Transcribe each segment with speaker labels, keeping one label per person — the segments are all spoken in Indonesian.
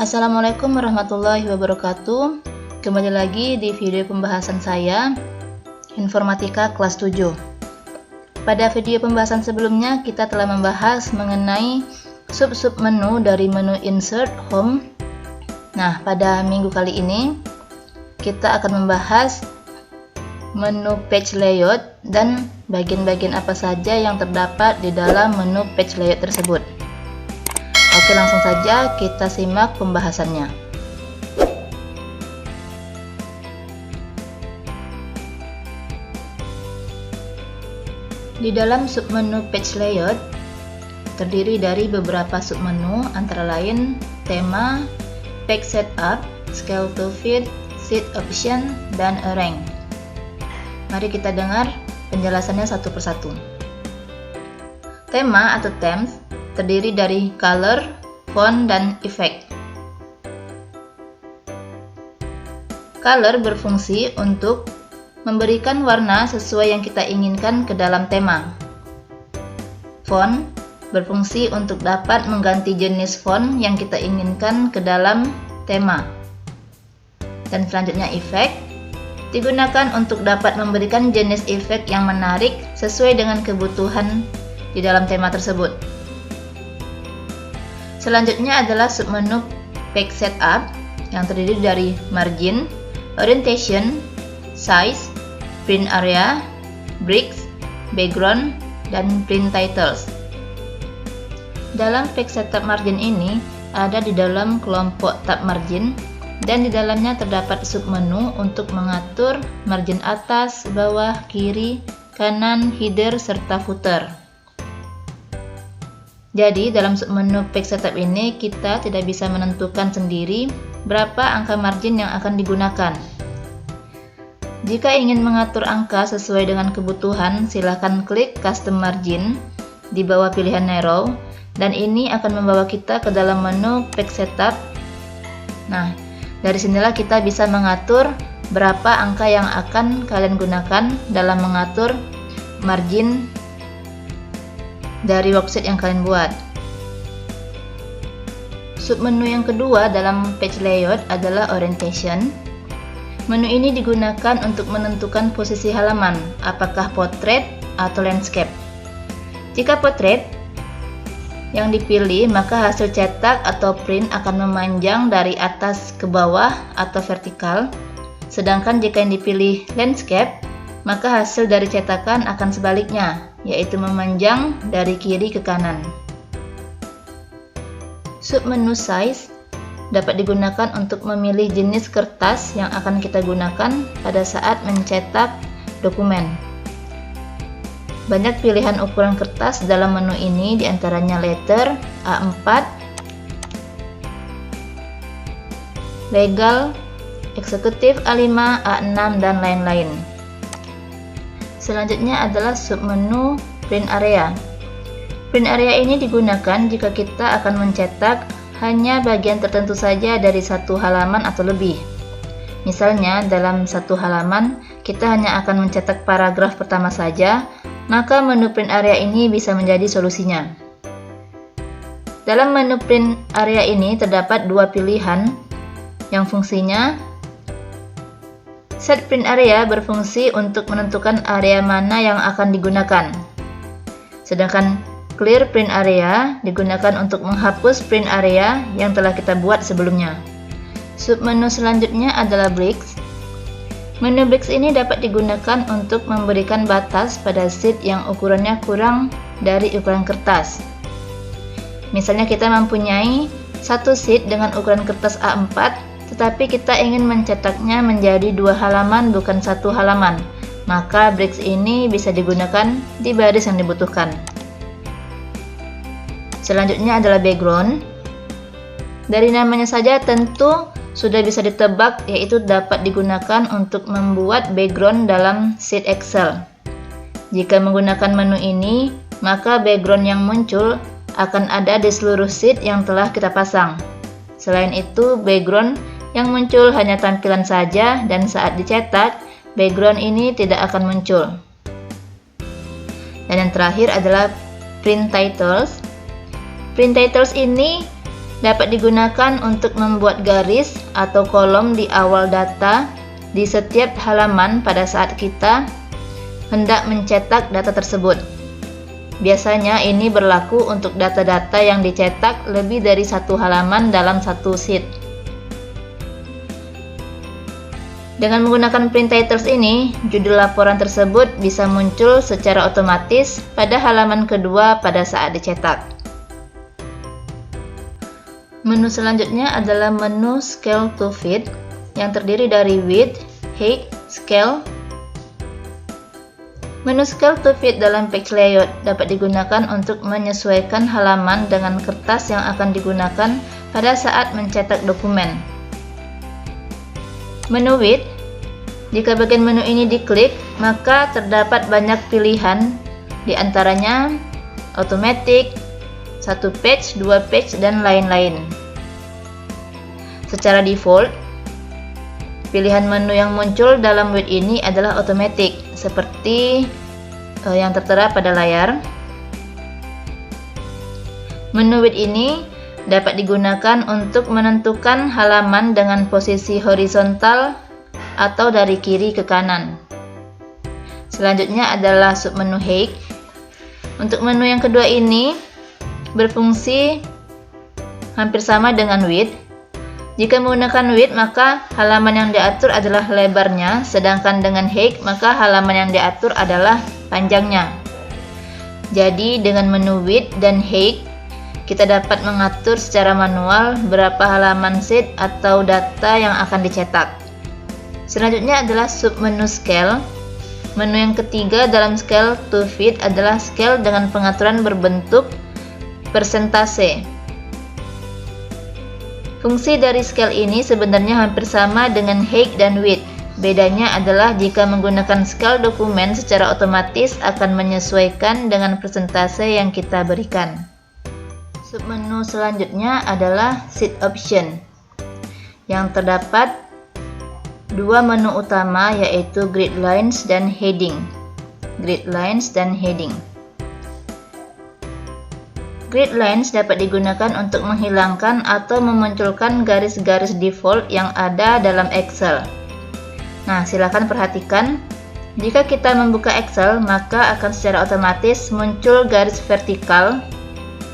Speaker 1: Assalamualaikum warahmatullahi wabarakatuh. Kembali lagi di video pembahasan saya, Informatika kelas 7. Pada video pembahasan sebelumnya, kita telah membahas mengenai sub-sub menu dari menu Insert Home. Nah, pada minggu kali ini, kita akan membahas menu Page Layout dan bagian-bagian apa saja yang terdapat di dalam menu Page Layout tersebut. Oke, langsung saja kita simak pembahasannya. Di dalam submenu Page Layout terdiri dari beberapa submenu, antara lain tema, Page Setup, Scale to Fit, Sheet Option, dan Arrange. Mari kita dengar penjelasannya satu persatu. Tema atau themes terdiri dari color, font, dan effect. Color berfungsi untuk memberikan warna sesuai yang kita inginkan ke dalam tema. Font berfungsi untuk dapat mengganti jenis font yang kita inginkan ke dalam tema. Dan selanjutnya effect digunakan untuk dapat memberikan jenis efek yang menarik sesuai dengan kebutuhan di dalam tema tersebut. Selanjutnya adalah submenu Page Setup yang terdiri dari margin, orientation, size, print area, bricks, background, dan print titles. Dalam Page Setup margin ini ada di dalam kelompok tab margin, dan di dalamnya terdapat submenu untuk mengatur margin atas, bawah, kiri, kanan, header, serta footer. Jadi dalam submenu Page Setup ini kita tidak bisa menentukan sendiri berapa angka margin yang akan digunakan. Jika ingin mengatur angka sesuai dengan kebutuhan, silakan klik Custom Margin di bawah pilihan Narrow, dan ini akan membawa kita ke dalam menu Page Setup. Nah, dari sinilah kita bisa mengatur berapa angka yang akan kalian gunakan dalam mengatur margin dari worksheet yang kalian buat. Submenu yang kedua dalam page layout adalah orientation. Menu ini digunakan untuk menentukan posisi halaman, apakah portrait atau landscape. Jika portrait yang dipilih, maka hasil cetak atau print akan memanjang dari atas ke bawah atau vertikal. Sedangkan jika yang dipilih landscape, maka hasil dari cetakan akan sebaliknya, yaitu memanjang dari kiri ke kanan. Submenu size dapat digunakan untuk memilih jenis kertas yang akan kita gunakan pada saat mencetak dokumen. Banyak pilihan ukuran kertas dalam menu ini, diantaranya letter, A4, legal, eksekutif A5, A6, dan lain-lain. Selanjutnya adalah submenu print area. Print area ini digunakan jika kita akan mencetak hanya bagian tertentu saja dari satu halaman atau lebih. Misalnya dalam satu halaman kita hanya akan mencetak paragraf pertama saja, maka menu print area ini bisa menjadi solusinya. Dalam menu print area ini terdapat dua pilihan yang fungsinya Set Print Area berfungsi untuk menentukan area mana yang akan digunakan. Sedangkan Clear Print Area digunakan untuk menghapus print area yang telah kita buat sebelumnya. Submenu selanjutnya adalah Bricks. Menu Bricks ini dapat digunakan untuk memberikan batas pada sheet yang ukurannya kurang dari ukuran kertas. Misalnya kita mempunyai satu sheet dengan ukuran kertas A4, tetapi kita ingin mencetaknya menjadi dua halaman bukan satu halaman, maka bricks ini bisa digunakan di baris yang dibutuhkan. Selanjutnya adalah background. Dari namanya saja tentu sudah bisa ditebak, yaitu dapat digunakan untuk membuat background dalam sheet Excel. Jika menggunakan menu ini, maka background yang muncul akan ada di seluruh sheet yang telah kita pasang. Selain itu, background yang muncul hanya tampilan saja, dan saat dicetak, background ini tidak akan muncul. Dan yang terakhir adalah print titles. Print titles ini dapat digunakan untuk membuat garis atau kolom di awal data di setiap halaman pada saat kita hendak mencetak data tersebut. Biasanya ini berlaku untuk data-data yang dicetak lebih dari satu halaman dalam satu sheet. Dengan menggunakan print titles ini, judul laporan tersebut bisa muncul secara otomatis pada halaman kedua pada saat dicetak. Menu selanjutnya adalah menu Scale to Fit yang terdiri dari Width, Height, Scale. Menu Scale to Fit dalam page layout dapat digunakan untuk menyesuaikan halaman dengan kertas yang akan digunakan pada saat mencetak dokumen. Menu Width, jika bagian menu ini diklik, maka terdapat banyak pilihan, di antaranya Automatic, 1 page, 2 page, dan lain-lain. Secara default, pilihan menu yang muncul dalam width ini adalah automatic, seperti yang tertera pada layar. Menu width ini dapat digunakan untuk menentukan halaman dengan posisi horizontal atau dari kiri ke kanan. Selanjutnya adalah submenu Height. Untuk menu yang kedua ini berfungsi hampir sama dengan width. Jika menggunakan width, maka halaman yang diatur adalah lebarnya, sedangkan dengan height, maka halaman yang diatur adalah panjangnya. Jadi dengan menu width dan height, kita dapat mengatur secara manual berapa halaman sheet atau data yang akan dicetak. Selanjutnya adalah submenu Scale. Menu yang ketiga dalam Scale to Fit adalah scale dengan pengaturan berbentuk persentase. Fungsi dari scale ini sebenarnya hampir sama dengan height dan width. Bedanya adalah jika menggunakan scale, dokumen secara otomatis akan menyesuaikan dengan persentase yang kita berikan. Submenu selanjutnya adalah Sheet Option, yang terdapat dua menu utama, yaitu Grid Lines dan Heading. Grid Lines dan Heading. Grid Lines dapat digunakan untuk menghilangkan atau memunculkan garis-garis default yang ada dalam Excel. Nah, silakan perhatikan, jika kita membuka Excel, maka akan secara otomatis muncul garis vertikal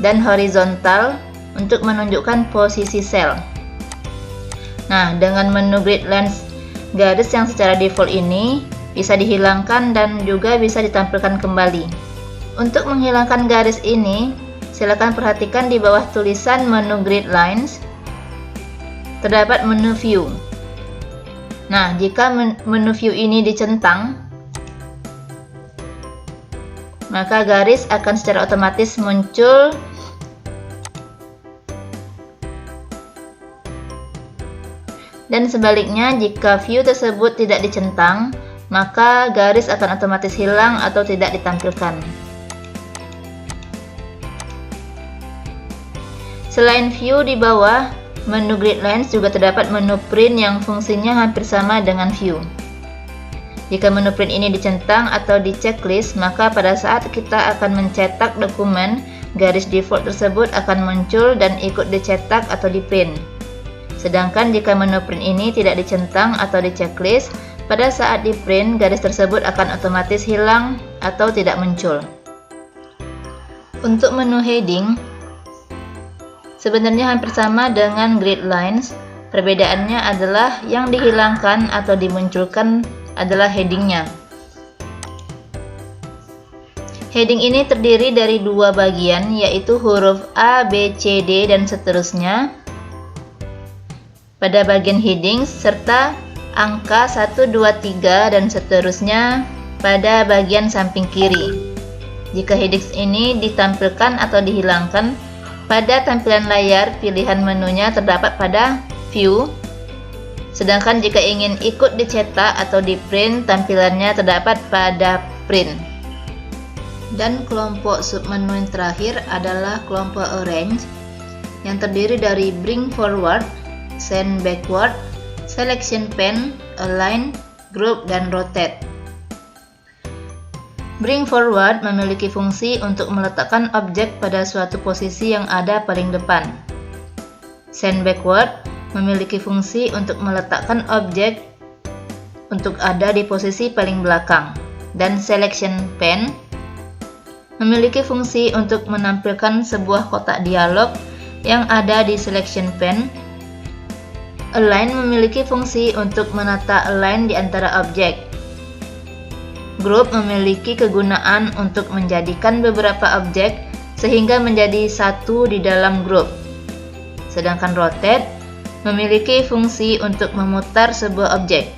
Speaker 1: dan horizontal untuk menunjukkan posisi sel. Nah, dengan menu Grid Lines, garis yang secara default ini bisa dihilangkan dan juga bisa ditampilkan kembali. Untuk menghilangkan garis ini, silakan perhatikan di bawah tulisan menu Grid Lines terdapat menu View. Nah, jika menu View ini dicentang, maka garis akan secara otomatis muncul. Dan sebaliknya, jika view tersebut tidak dicentang, maka garis akan otomatis hilang atau tidak ditampilkan. Selain view, di bawah menu Grid Lines juga terdapat menu print yang fungsinya hampir sama dengan view. Jika menu print ini dicentang atau di checklist, maka pada saat kita akan mencetak dokumen, garis default tersebut akan muncul dan ikut dicetak atau di print. Sedangkan jika menu print ini tidak dicentang atau di checklist, pada saat di print, garis tersebut akan otomatis hilang atau tidak muncul. Untuk menu heading, sebenarnya hampir sama dengan Grid Lines. Perbedaannya adalah yang dihilangkan atau dimunculkan adalah headingnya. Heading ini terdiri dari dua bagian, yaitu huruf A, B, C, D, dan seterusnya pada bagian heading, serta angka 1, 2, 3, dan seterusnya pada bagian samping kiri. Jika heading ini ditampilkan atau dihilangkan, pada tampilan layar pilihan menunya terdapat pada View, sedangkan jika ingin ikut dicetak atau di print, tampilannya terdapat pada Print. Dan kelompok submenu yang terakhir adalah kelompok Arrange, yang terdiri dari Bring Forward, Send Backward, Selection Pane, Align, Group, dan Rotate. Bring Forward memiliki fungsi untuk meletakkan objek pada suatu posisi yang ada paling depan. Send backward memiliki fungsi untuk meletakkan objek untuk ada di posisi paling belakang. Dan selection pane memiliki fungsi untuk menampilkan sebuah kotak dialog yang ada di selection pane. Align memiliki fungsi untuk menata align di antara objek. Group memiliki kegunaan untuk menjadikan beberapa objek sehingga menjadi satu di dalam grup. Sedangkan rotate memiliki fungsi untuk memutar sebuah objek.